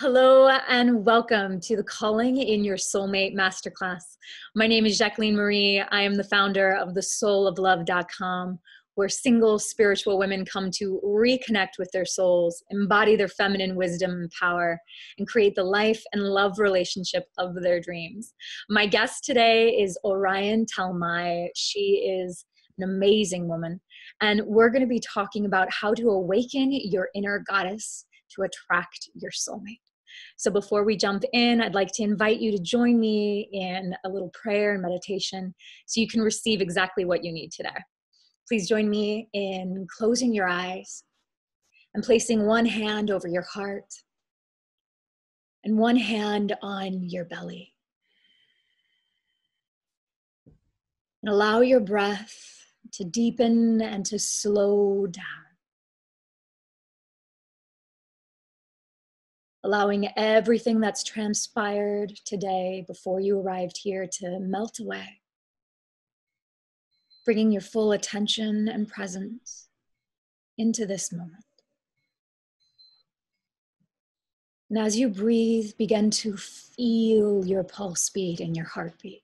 Hello and welcome to the Calling in Your Soulmate Masterclass. My name is Jacqueline Marie. I am the founder of thesouloflove.com, where single spiritual women come to reconnect with their souls, embody their feminine wisdom and power, and create the life and love relationship of their dreams. My guest today is Orion Talmay. She is an amazing woman, and we're going to be talking about how to awaken your inner goddess to attract your soulmate. So before we jump in, I'd like to invite you to join me in a little prayer and meditation so you can receive exactly what you need today. Please join me in closing your eyes and placing one hand over your heart and one hand on your belly. And allow your breath to deepen and to slow down. Allowing everything that's transpired today before you arrived here to melt away. Bringing your full attention and presence into this moment. And as you breathe, begin to feel your pulse beat and your heartbeat,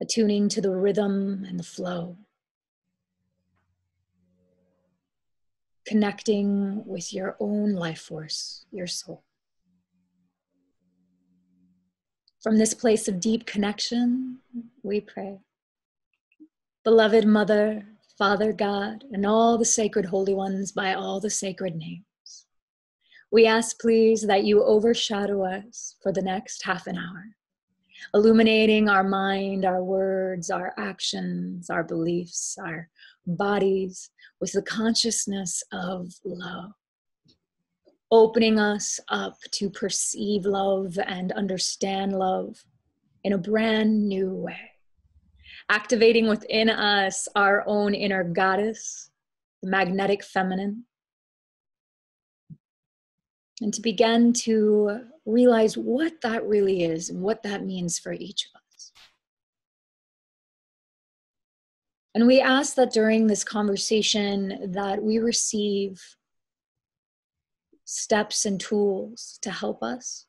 attuning to the rhythm and the flow. Connecting with your own life force, your soul. From this place of deep connection, we pray. Beloved Mother, Father God, and all the sacred holy ones by all the sacred names, we ask, please, that you overshadow us for the next half an hour, illuminating our mind, our words, our actions, our beliefs, our bodies with the consciousness of love, opening us up to perceive love and understand love in a brand new way, activating within us our own inner goddess, the magnetic feminine, and to begin to realize what that really is and what that means for each of us. And we ask that during this conversation that we receive steps and tools to help us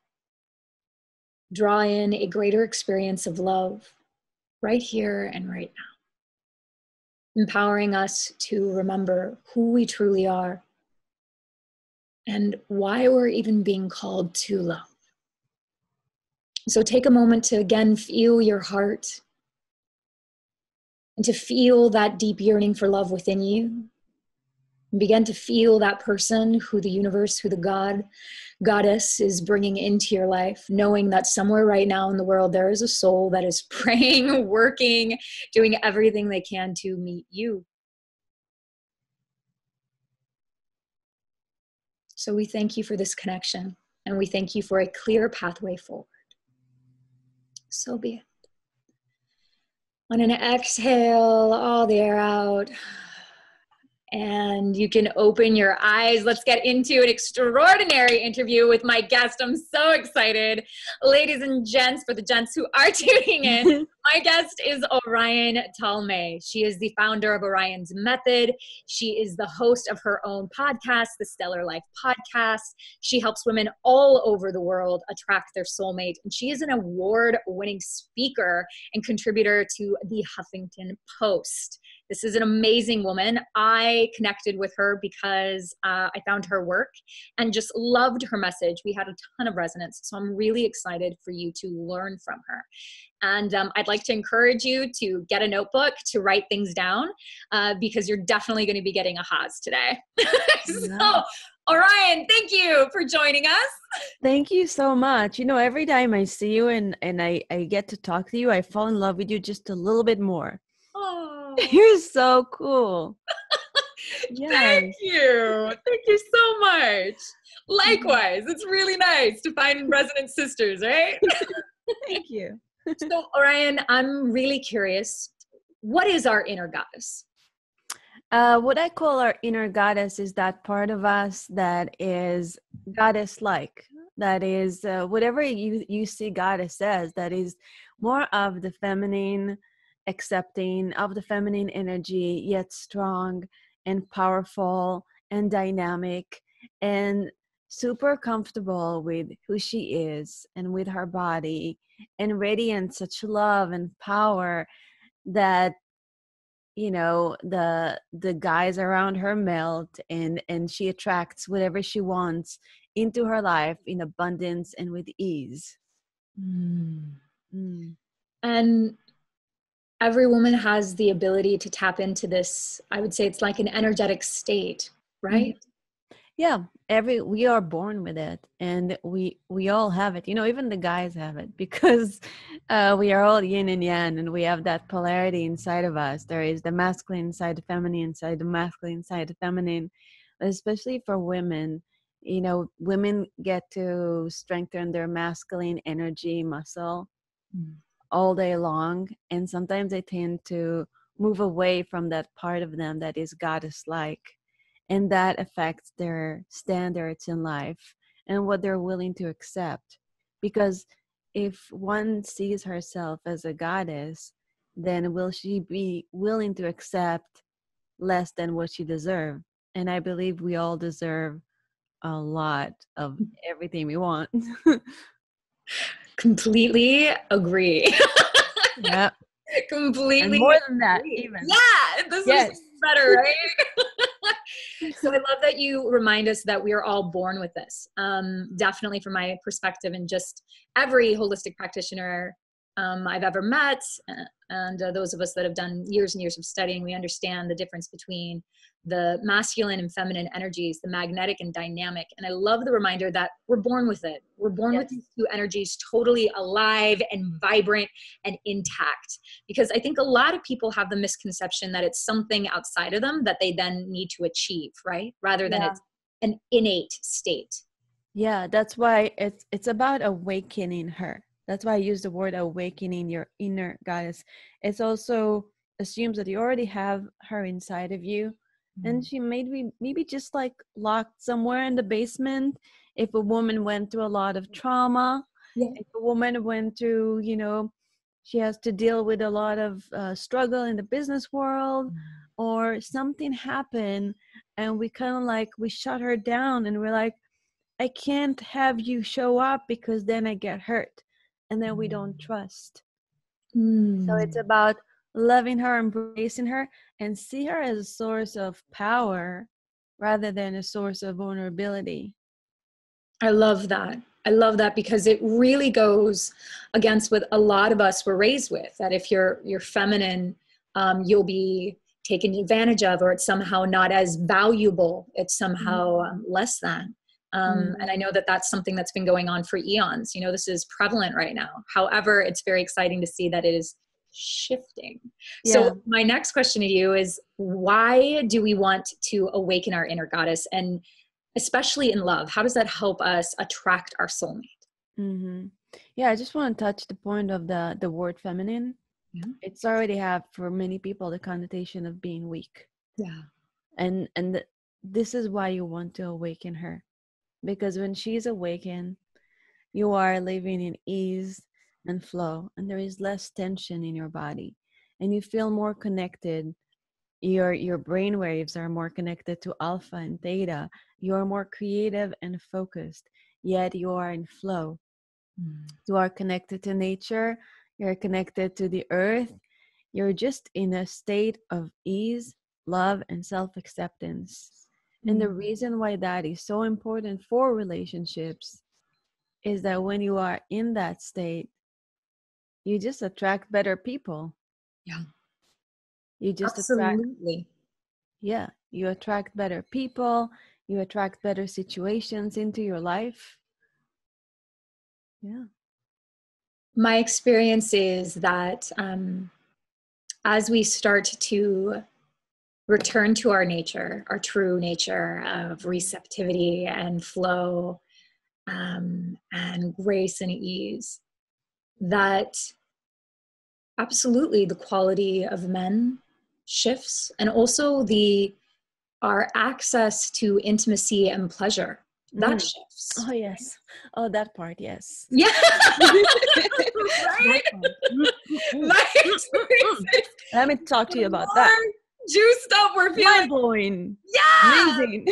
draw in a greater experience of love right here and right now, empowering us to remember who we truly are and why we're even being called to love. So take a moment to again feel your heart and to feel that deep yearning for love within you. And begin to feel that person who the universe, who the goddess is bringing into your life, knowing that somewhere right now in the world there is a soul that is praying, working, doing everything they can to meet you. So we thank you for this connection, and we thank you for a clear pathway forward. So be it. On an exhale, all the air out. And you can open your eyes. Let's get into an extraordinary interview with my guest. I'm so excited. Ladies and gents, for the gents who are tuning in, my guest is Orion Talmay. She is the founder of Orion's Method. She is the host of her own podcast, the Stellar Life Podcast. She helps women all over the world attract their soulmate. And she is an award-winning speaker and contributor to the Huffington Post. This is an amazing woman. I connected with her because I found her work and just loved her message. We had a ton of resonance. So I'm really excited for you to learn from her. And I'd like to encourage you to get a notebook to write things down because you're definitely going to be getting ahas today. So, Orion, thank you for joining us. Thank you so much. You know, every time I see you and I get to talk to you, I fall in love with you just a little bit more. Oh. You're so cool. Yes. Thank you. Thank you so much. Likewise, it's really nice to find resonant sisters, right? Thank you. So, Orion, I'm really curious. What is our inner goddess? What I call our inner goddess is that part of us that is goddess-like. That is whatever you see goddess as, that is more of the feminine, accepting of the feminine energy, yet strong and powerful and dynamic and super comfortable with who she is and with her body, and radiant such love and power that, you know, the guys around her melt, and she attracts whatever she wants into her life in abundance and with ease. Mm. And every woman has the ability to tap into this. I would say it's like an energetic state, right? Yeah, we are born with it, and we all have it. You know, even the guys have it, because we are all yin and yang, and we have that polarity inside of us. There is the masculine inside the feminine, inside the masculine inside the feminine. Especially for women, you know, women get to strengthen their masculine energy muscle all day long, and sometimes they tend to move away from that part of them that is goddess like, and that affects their standards in life and what they're willing to accept. Because if one sees herself as a goddess, then will she be willing to accept less than what she deserves? And I believe we all deserve a lot of everything we want. Completely agree. Yeah. Completely And more than that, agree. even. Yeah, this Yes. is better, right? So I love that you remind us that we are all born with this. Definitely from my perspective, and just every holistic practitioner I've ever met, and those of us that have done years and years of studying, we understand the difference between the masculine and feminine energies, the magnetic and dynamic. And I love the reminder that we're born with it. We're born with these two energies totally alive and vibrant and intact. Because I think a lot of people have the misconception that it's something outside of them that they then need to achieve, right? Rather than it's an innate state. Yeah, that's why it's about awakening her. That's why I use the word awakening your inner goddess. It's also assumes that you already have her inside of you, and she maybe just like locked somewhere in the basement. If a woman went through a lot of trauma, if a woman went through, you know, she has to deal with a lot of struggle in the business world, or something happened, and we kind of like we shut her down, and we're like, I can't have you show up because then I get hurt, and then we don't trust. So it's about loving her, embracing her, and see her as a source of power rather than a source of vulnerability. I love that. I love that, because it really goes against what a lot of us were raised with, that if you're feminine, you'll be taken advantage of, or it's somehow not as valuable. It's somehow less than. And I know that that's something that's been going on for eons. You know, this is prevalent right now. However, it's very exciting to see that it is shifting. Yeah. So my next question to you is, why do we want to awaken our inner goddess? And especially in love, how does that help us attract our soulmate? Yeah, I just want to touch the point of the word feminine. It's already have for many people the connotation of being weak. And this is why you want to awaken her, because when she's awakened, you are living in ease and flow, and there is less tension in your body, and you feel more connected. Your brain waves are more connected to alpha and theta. You are more creative and focused, yet you are in flow. You are connected to nature. You're connected to the earth. You're just in a state of ease, love, and self-acceptance. And the reason why that is so important for relationships is that when you are in that state, you just attract better people. You just Absolutely. you attract better people. You attract better situations into your life. My experience is that as we start to return to our nature, our true nature of receptivity and flow, and grace and ease, that absolutely the quality of men shifts, and also our access to intimacy and pleasure, that shifts. Oh yes. Oh, that part, yes. Yeah. Right? My experience is, let me talk to you about that. Juiced up, we're feeling mind blowing. Yeah. Amazing.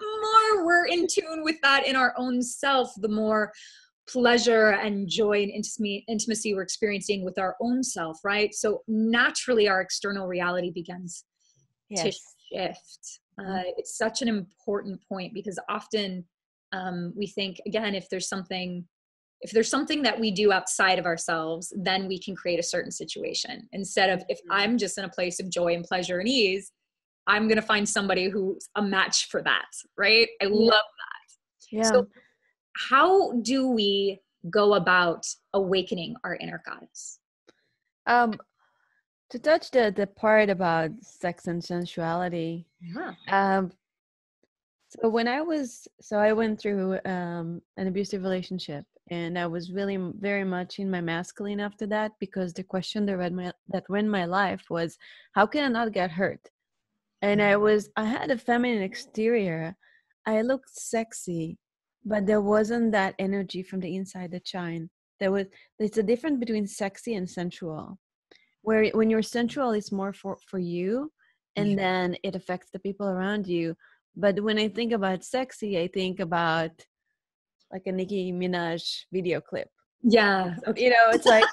more we're in tune with that in our own self, the more pleasure and joy and intimacy we're experiencing with our own self, right? So naturally our external reality begins to Yes. shift. It's such an important point, because often we think, again, if there's something that we do outside of ourselves, then we can create a certain situation, instead of, if I'm just in a place of joy and pleasure and ease, I'm going to find somebody who's a match for that, right? I love that. Yeah. So how do we go about awakening our inner goddess? Um, to touch the part about sex and sensuality, Yeah. so I went through an abusive relationship, and I was really very much in my masculine after that, because the question that ran my life was, how can I not get hurt? And I had a feminine exterior. I looked sexy, but there wasn't that energy from the inside that shine. There's a difference between sexy and sensual, where when you're sensual, it's more for you, and then it affects the people around you. But when I think about sexy, I think about like a Nicki Minaj video clip. Yeah. Okay. It's like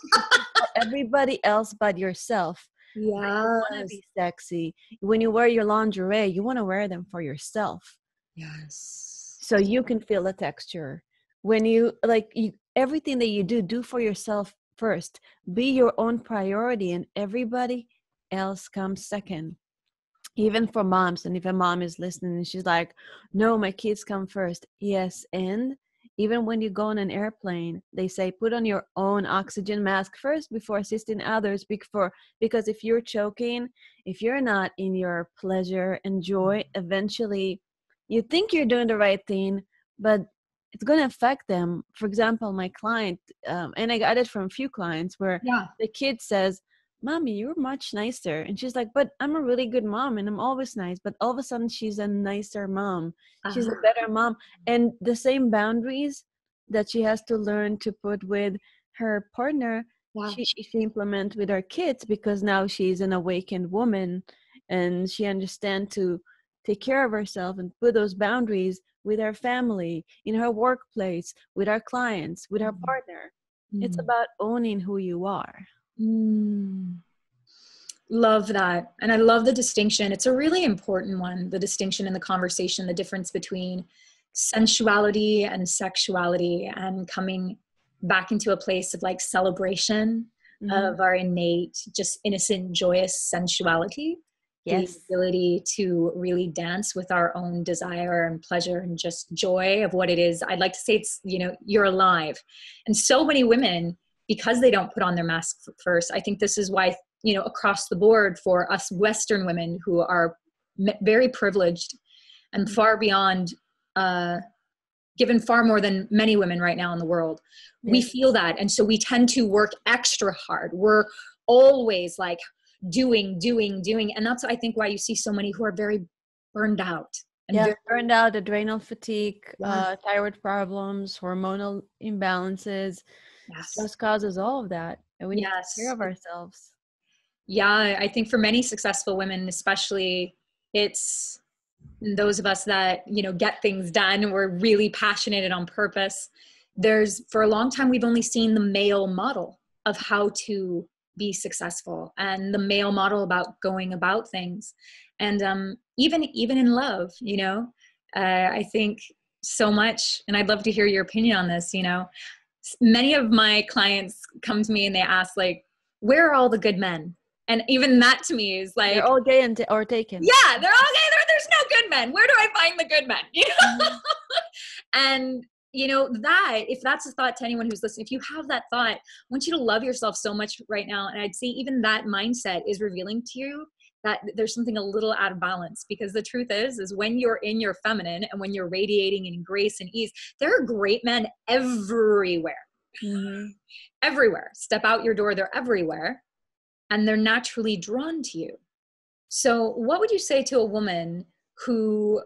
for everybody else but yourself. But you want to Yes. be sexy. When you wear your lingerie, you want to wear them for yourself, Yes. so you can feel the texture. When everything that you do for yourself first. Be your own priority, and everybody else comes second. Even for moms, and if a mom is listening and she's like, no, my kids come first. Yes, and even when you go on an airplane, they say put on your own oxygen mask first before assisting others, because if you're choking, if you're not in your pleasure and joy, eventually you think you're doing the right thing, but it's going to affect them. For example, my client, and I got it from a few clients, where the kid says, Mommy, you're much nicer. And she's like, but I'm a really good mom and I'm always nice. But all of a sudden she's a nicer mom. She's a better mom. And the same boundaries that she has to learn to put with her partner, she implements with her kids, because now she's an awakened woman and she understands to take care of herself and put those boundaries with her family, in her workplace, with our clients, with her partner. It's about owning who you are. Love that. And I love the distinction. It's a really important one, the distinction in the conversation, the difference between sensuality and sexuality, and coming back into a place of like celebration of our innate, just innocent, joyous sensuality. Yes. The ability to really dance with our own desire and pleasure and just joy of what it is. I'd like to say it's, you're alive. And so many women, because they don't put on their mask first, I think this is why, across the board for us Western women who are very privileged and far beyond, given far more than many women right now in the world, we feel that. And so we tend to work extra hard. We're always like doing. And that's, I think, why you see so many who are very burned out. Burned out, adrenal fatigue, thyroid problems, hormonal imbalances. Stress causes all of that. And we need to take care of ourselves. Yeah, I think for many successful women, especially, it's those of us that, get things done. We're really passionate and on purpose. For a long time, we've only seen the male model of how to be successful, and the male model about going about things. And even in love, I think so much, and I'd love to hear your opinion on this. Many of my clients come to me and they ask, like, where are all the good men? And even that to me is like, they're all gay or taken. Yeah, they're all gay. There's no good men. Where do I find the good men? And that, if that's a thought to anyone who's listening, if you have that thought, I want you to love yourself so much right now. And I'd say even that mindset is revealing to you that there's something a little out of balance, because the truth is when you're in your feminine and when you're radiating in grace and ease, there are great men everywhere. Everywhere. Step out your door, they're everywhere. And they're naturally drawn to you. So what would you say to a woman who's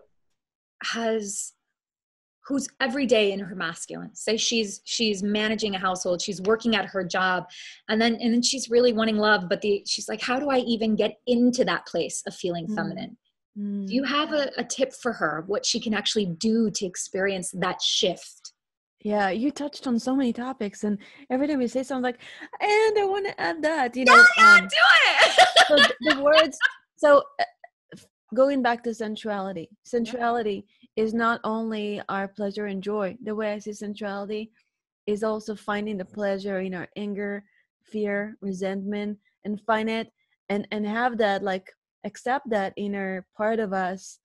every day in her masculine? Say she's managing a household, she's working at her job, and then she's really wanting love, but she's like, how do I even get into that place of feeling feminine? Do you have a tip for her, what she can actually do to experience that shift? Yeah, you touched on so many topics, and every time you say something like, and I want to add that, Yeah, do so it. the words, so going back to sensuality, sensuality is not only our pleasure and joy. The way I see sensuality is also finding the pleasure in our anger, fear, resentment, and find it and have that, like, accept that inner part of us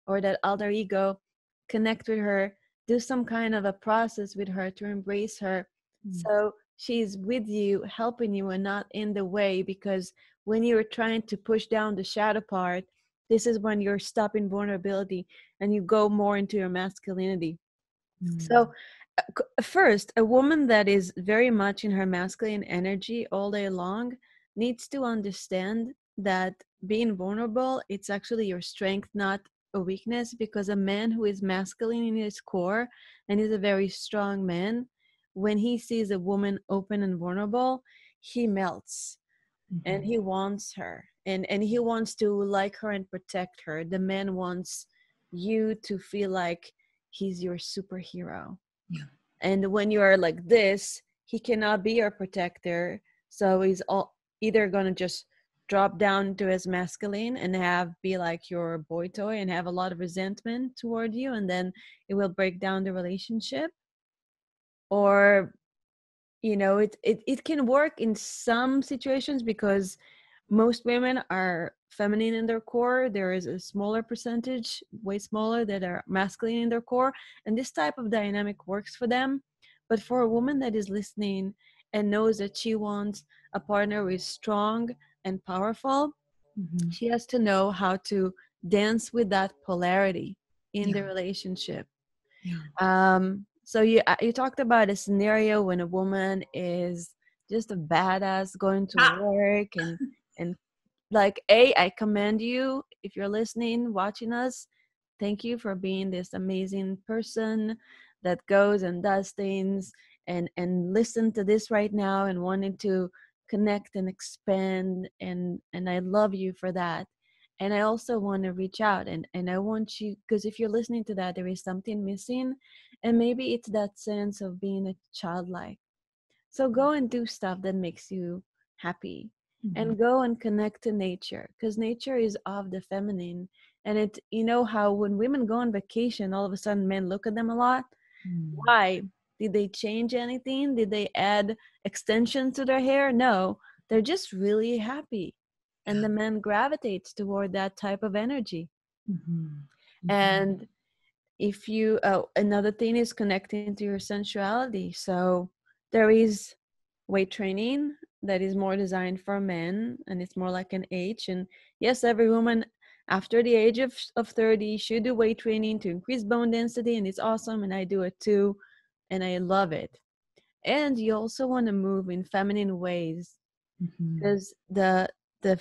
or that alter ego, connect with her, do some kind of a process with her to embrace her. So she's with you, helping you, and not in the way. Because when you're trying to push down the shadow part, this is when you're stopping vulnerability and you go more into your masculinity. So, first, a woman that is very much in her masculine energy all day long needs to understand that being vulnerable, it's actually your strength, not a weakness. Because a man who is masculine in his core and is a very strong man, when he sees a woman open and vulnerable, he melts and he wants her, and he wants to like her and protect her. The man wants you to feel like he's your superhero. Yeah. And when you are like this, he cannot be your protector. So he's either going to just drop down to his masculine and be like your boy toy and have a lot of resentment toward you, and then it will break down the relationship. Or it can work in some situations, because most women are feminine in their core. There is a smaller percentage, way smaller, that are masculine in their core, and this type of dynamic works for them. But for a woman that is listening and knows that she wants a partner who is strong and powerful, she has to know how to dance with that polarity in the relationship. So you talked about a scenario when a woman is just a badass going to work, and like, I commend you if you're listening, watching us. Thank you for being this amazing person that goes and does things and listen to this right now and wanting to connect and expand, and I love you for that. And I also want to reach out, and I want you, because if you're listening to that, there is something missing, and maybe it's that sense of being a childlike. So go and do stuff that makes you happy, and go and connect to nature, because nature is of the feminine. And how when women go on vacation, all of a sudden men look at them a lot. Why? Did they change anything? Did they add extensions to their hair? No, they're just really happy. And the man gravitates toward that type of energy. And if you another thing is connecting to your sensuality. So there is weight training that is more designed for men, and it's more like an age. And yes, every woman after the age of 30 should do weight training to increase bone density, and it's awesome, and I do it too, and I love it. And you also want to move in feminine ways, because the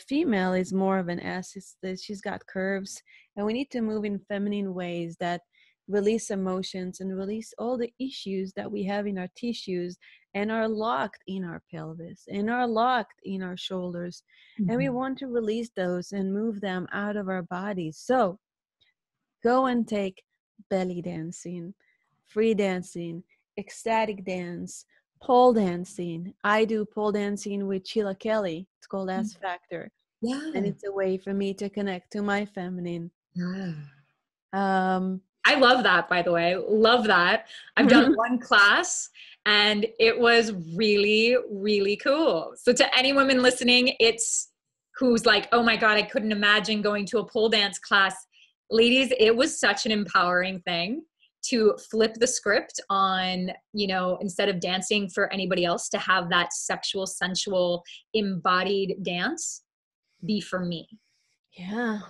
female is more of an S. She's got curves, and we need to move in feminine ways that release emotions and release all the issues that we have in our tissues and are locked in our pelvis and are locked in our shoulders. And we want to release those and move them out of our bodies. So go and take belly dancing, free dancing, ecstatic dance, pole dancing. I do pole dancing with Sheila Kelly. It's called S Factor. And it's a way for me to connect to my feminine. I love that, by the way. Love that. I've done one class and it was really, really cool. So to any women listening, who's like, oh my God, I couldn't imagine going to a pole dance class. Ladies, it was such an empowering thing to flip the script on, instead of dancing for anybody else, to have that sexual, sensual, embodied dance be for me. Yeah.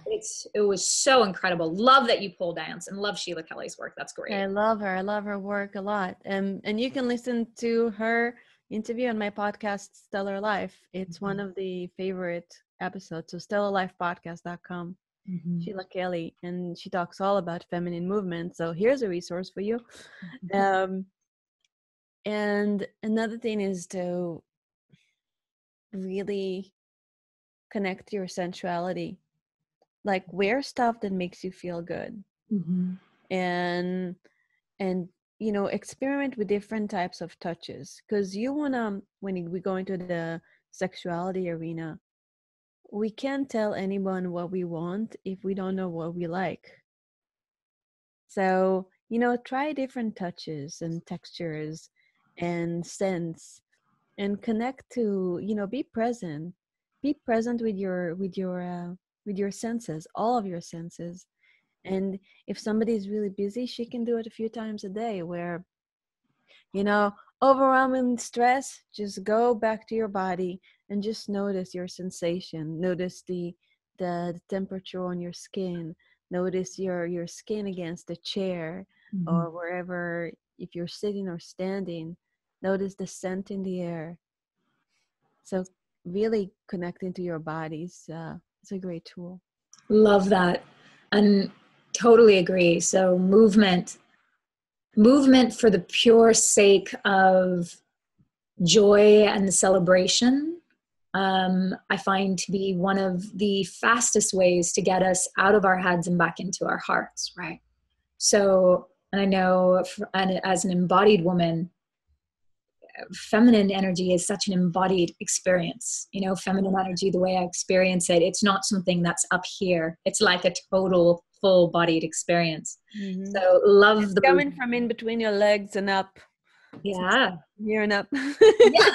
It was so incredible. Love that you pole dance, and love Sheila Kelly's work. That's great. I love her. I love her work a lot. And you can listen to her interview on my podcast, Stellar Life. It's one of the favorite episodes. So stellarlifepodcast.com. Sheila Kelly, and she talks all about feminine movement. So here's a resource for you. And another thing is to really connect to your sensuality. like wear stuff that makes you feel good, Mm-hmm. and experiment with different types of touches, because you want to, when we go into the sexuality arena, we can't tell anyone what we want if we don't know what we like. So, try different touches and textures and scents, and connect to, be present with your senses, all of your senses. And if somebody is really busy, she can do it a few times a day, where, you know, overwhelming stress, just go back to your body and just notice your sensation. Notice the temperature on your skin. Notice your skin against the chair Mm-hmm. or wherever, if you're sitting or standing. Notice the scent in the air. So really connecting to your bodies, it's a great tool. Love that. And totally agree. So movement for the pure sake of joy and the celebration, I find to be one of the fastest ways to get us out of our heads and back into our hearts, right? So, and I know, and as an embodied woman, feminine energy is such an embodied experience. Feminine energy, the way I experience it, it's not something that's up here. It's like a total full bodied experience. Mm-hmm. So love It's the coming from in between your legs and up. yeah. Here and up. Yeah.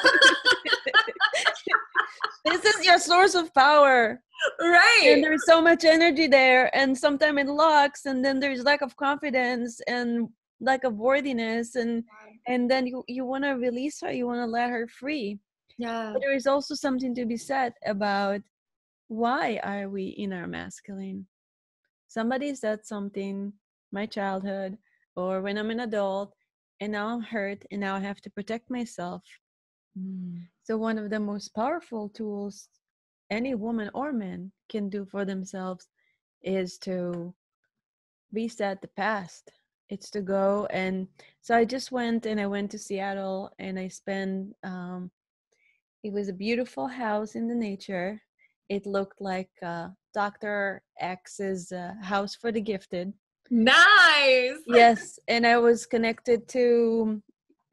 This is your source of power. Right. And there's so much energy there, and sometimes it locks, and then there's lack of confidence and lack of worthiness, and then you want to release her, you want to let her free. Yeah. But there is also something to be said about, why are we in our masculine? Somebody said something, my childhood, or when I'm an adult, and now I'm hurt, and now I have to protect myself. So one of the most powerful tools any woman or man can do for themselves is to reset the past. It's to go, and so I just went, and I went to Seattle, and I spent it was a beautiful house in the nature. It looked like Dr. X's house for the gifted. Nice. Yes, and I was connected to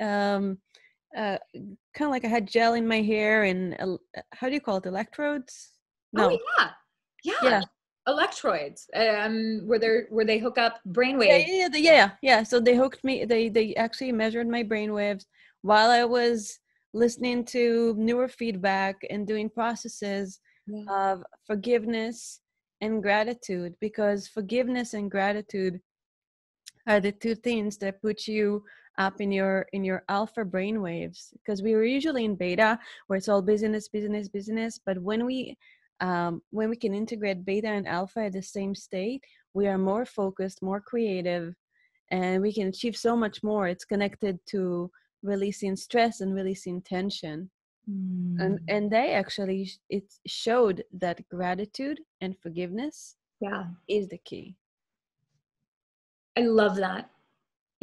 um kind of like I had gel in my hair, and how do you call it, electrodes? Oh No. yeah. Yeah. Yeah. Electrodes. Where they hook up Yeah, brainwaves. yeah. So they hooked me. They actually measured my brain waves while I was listening to neurofeedback and doing processes Yeah. of forgiveness and gratitude, because forgiveness and gratitude are the two things that put you up in your alpha brain waves, because we were usually in beta, where it's all business, business, business. But when we can integrate beta and alpha at the same state, we are more focused, more creative, and we can achieve so much more. It's connected to releasing stress and releasing tension. And they actually, it showed that gratitude and forgiveness Yeah. is the key. I love that.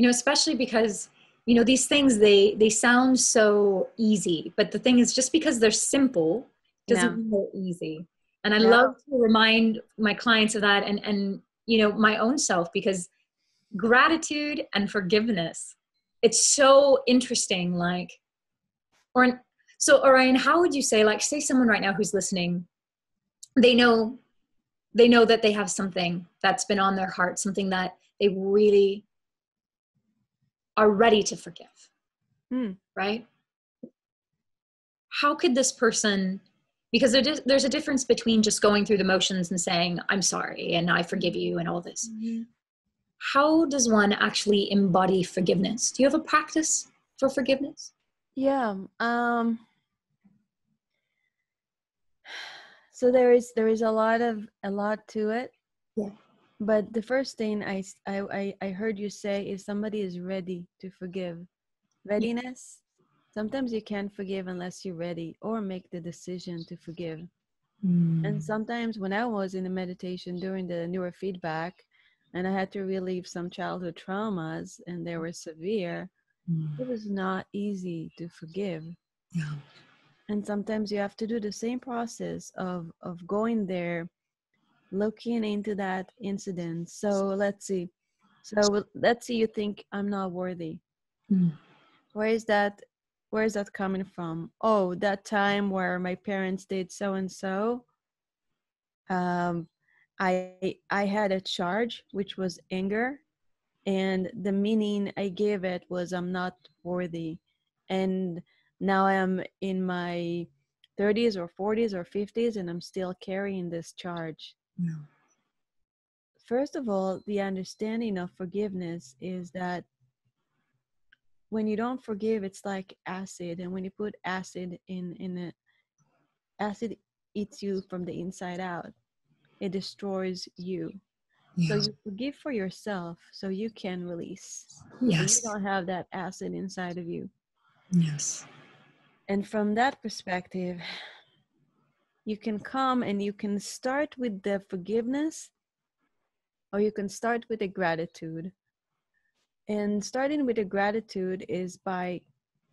Especially because, these things, they sound so easy, but the thing is, just because they're simple doesn't Yeah. mean they're easy. And I No. love to remind my clients of that, and my own self, because gratitude and forgiveness, it's so interesting. So Orion, how would you say, say someone right now who's listening, they know that they have something that's been on their heart, something that they really are ready to forgive, right? How could this person, because there's a difference between just going through the motions and saying, I'm sorry and I forgive you and all this. How does one actually embody forgiveness? Do you have a practice for forgiveness? Yeah. So there is a lot to it. Yeah. But the first thing I heard you say is, somebody is ready to forgive. Readiness. Sometimes you can't forgive unless you're ready or make the decision to forgive. And sometimes when I was in the meditation during the neurofeedback, and I had to relieve some childhood traumas, and they were severe, it was not easy to forgive. Yeah. And sometimes you have to do the same process of going there looking into that incident. So let's see. So let's say you think I'm not worthy. Mm. Where is that? Where is that coming from? Oh, that time where my parents did so and so. I had a charge which was anger, and the meaning I gave it was I'm not worthy. And now I'm in my 30s or 40s or 50s, and I'm still carrying this charge. Yeah. First of all, the understanding of forgiveness is that when you don't forgive, it's like acid, and when you put acid in a, acid eats you from the inside out. It destroys you. So Yeah. you forgive for yourself so you can release, so you Yes. don't have that acid inside of you. Yes. And from that perspective, you can come and you can start with the forgiveness, or you can start with the gratitude. And starting with the gratitude is by,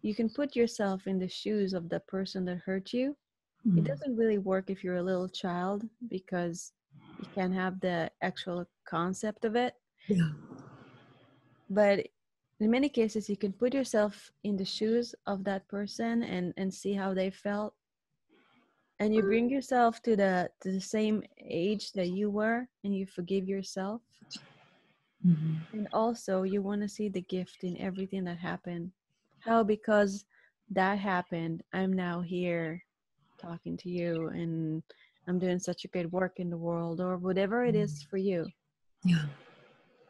you can put yourself in the shoes of the person that hurt you. It Mm. doesn't really work if you're a little child, because you can't have the actual concept of it. Yeah. But in many cases, you can put yourself in the shoes of that person and see how they felt. And you bring yourself to the same age that you were, and you forgive yourself. Mm-hmm. And also, you want to see the gift in everything that happened. How? Because that happened, I'm now here talking to you, and I'm doing such a great work in the world, or whatever it is for you. Yeah.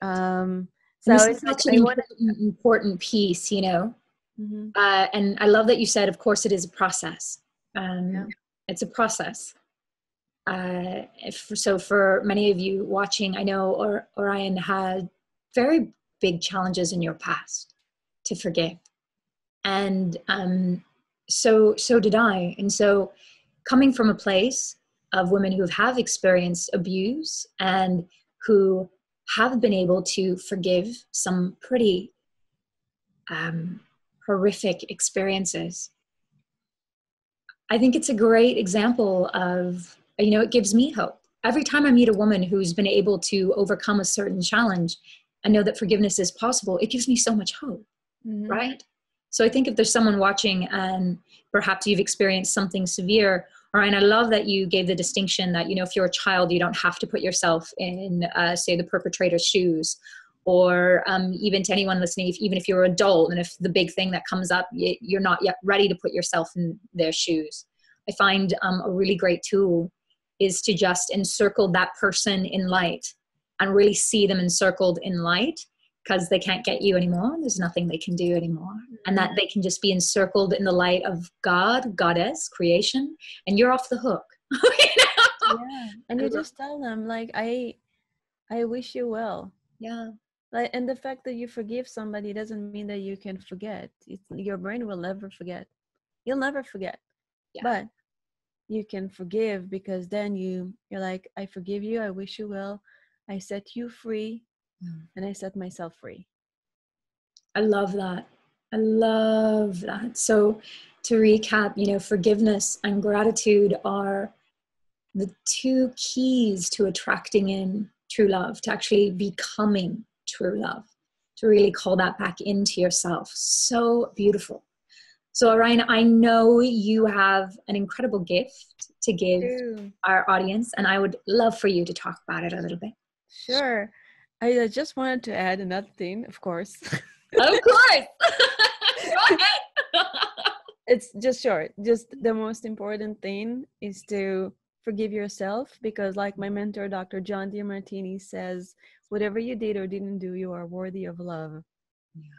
Um, And so this is it's like such an I want important piece, you know. to. And I love that you said, of course, it is a process. Yeah. It's a process. So for many of you watching, I know Orion had very big challenges in your past to forgive. And so did I. And so coming from a place of women who have experienced abuse and who have been able to forgive some pretty horrific experiences, I think it's a great example of, you know, it gives me hope. Every time I meet a woman who's been able to overcome a certain challenge and know that forgiveness is possible, it gives me so much hope, Mm-hmm. right? So I think if there's someone watching and perhaps you've experienced something severe, or, and I love that you gave the distinction that, you know, if you're a child, you don't have to put yourself in, say, the perpetrator's shoes, or even to anyone listening, even if you're an adult and if the big thing that comes up, you're not yet ready to put yourself in their shoes. I find a really great tool is to just encircle that person in light and really see them encircled in light, because they can't get you anymore. There's nothing they can do anymore. And that they can just be encircled in the light of God, Goddess, creation, and you're off the hook. You know? Yeah, and you just tell them like, I wish you well. Yeah. Like, and the fact that you forgive somebody doesn't mean that you can forget. Your brain will never forget. You'll never forget. Yeah. But you can forgive, because then you're like, I forgive you. I wish you well. I set you free, and I set myself free. I love that. I love that. So to recap, you know, forgiveness and gratitude are the two keys to attracting in true love, to actually becoming true love, to really call that back into yourself. So beautiful. So Orion, I know you have an incredible gift to give True. our audience, and I would love for you to talk about it a little bit. Sure. I just wanted to add another thing, of course. Of course. Go ahead. It's just short. Just the most important thing is to forgive yourself, because like my mentor, Dr. John DiMartini, says, whatever you did or didn't do, you are worthy of love. Yeah.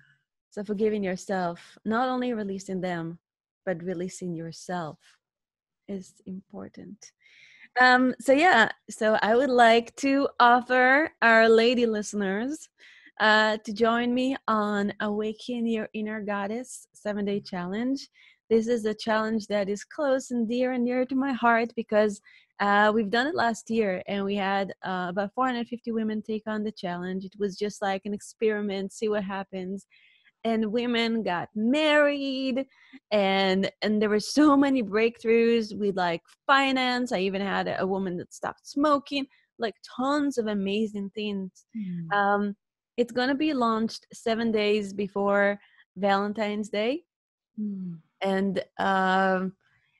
So forgiving yourself, not only releasing them, but releasing yourself is important. So I would like to offer our lady listeners to join me on Awaken Your Inner Goddess 7-Day Challenge. This is a challenge that is close and dear and near to my heart, because we've done it last year, and we had about 450 women take on the challenge. It was just like an experiment, see what happens. And women got married, and there were so many breakthroughs with like finance. I even had a woman that stopped smoking. like tons of amazing things. Mm. It's going to be launched 7 days before Valentine's Day. Mm.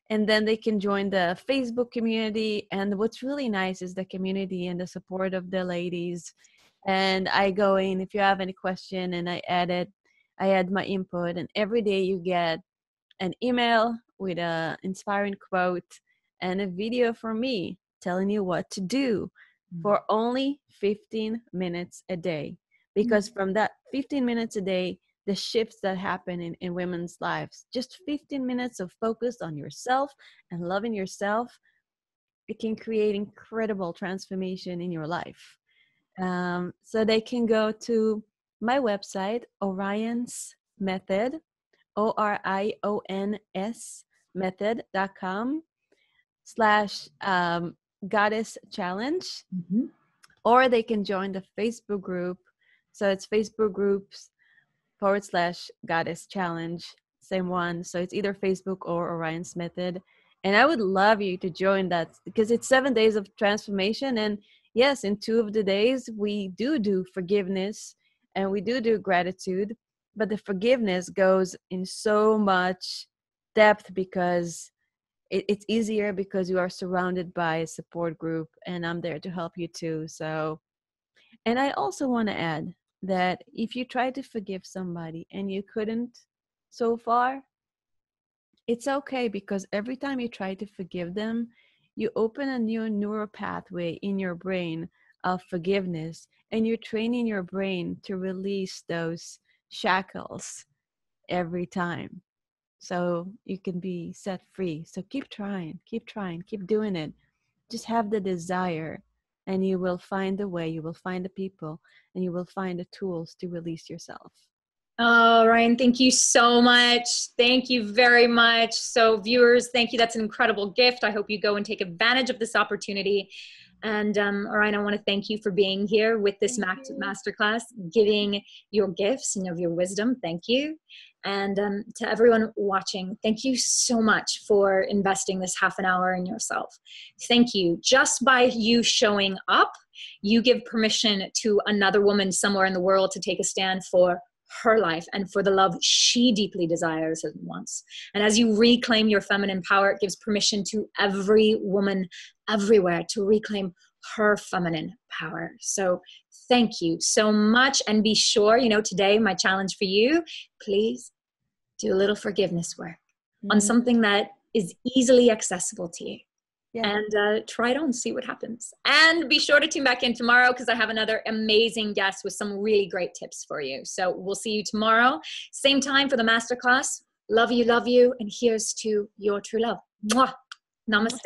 And then they can join the Facebook community. And what's really nice is the community and the support of the ladies. And I go in if you have any question, and I add my input, and every day you get an email with a inspiring quote and a video from me telling you what to do for only 15 minutes a day. Because from that 15 minutes a day, the shifts that happen in women's lives, just 15 minutes of focus on yourself and loving yourself, it can create incredible transformation in your life. So they can go to my website, Orion's Method, ORIONS method.com / goddess challenge, Mm-hmm. or they can join the Facebook group. So it's Facebook groups / goddess challenge, same one. So it's either Facebook or Orion's Method. And I would love you to join that, because it's 7 days of transformation. And yes, in 2 of the days, we do forgiveness and we do gratitude. But the forgiveness goes in so much depth, because it's easier because you are surrounded by a support group, and I'm there to help you too. So, and I also want to add that if you try to forgive somebody and you couldn't so far, it's okay, because every time you try to forgive them, you open a new neural pathway in your brain of forgiveness, and you're training your brain to release those shackles every time. So you can be set free. So keep trying, keep doing it. Just have the desire, and you will find the way, you will find the people, and you will find the tools to release yourself. Oh, Ryan, thank you so much. Thank you very much. So viewers, thank you. That's an incredible gift. I hope you go and take advantage of this opportunity. And Orion, I want to thank you for being here with this masterclass, giving your gifts and of your wisdom. Thank you. And to everyone watching, thank you so much for investing this half an hour in yourself. Thank you. Just by you showing up, you give permission to another woman somewhere in the world to take a stand for her life and for the love she deeply desires and wants. And as you reclaim your feminine power, it gives permission to every woman everywhere to reclaim her feminine power. So thank you so much. And be sure, today, my challenge for you, please do a little forgiveness work on something that is easily accessible to you. Yeah. And try it on, see what happens. And be sure to tune back in tomorrow, because I have another amazing guest with some really great tips for you. So we'll see you tomorrow, same time for the masterclass. Love you. And here's to your true love. Mwah. Namaste.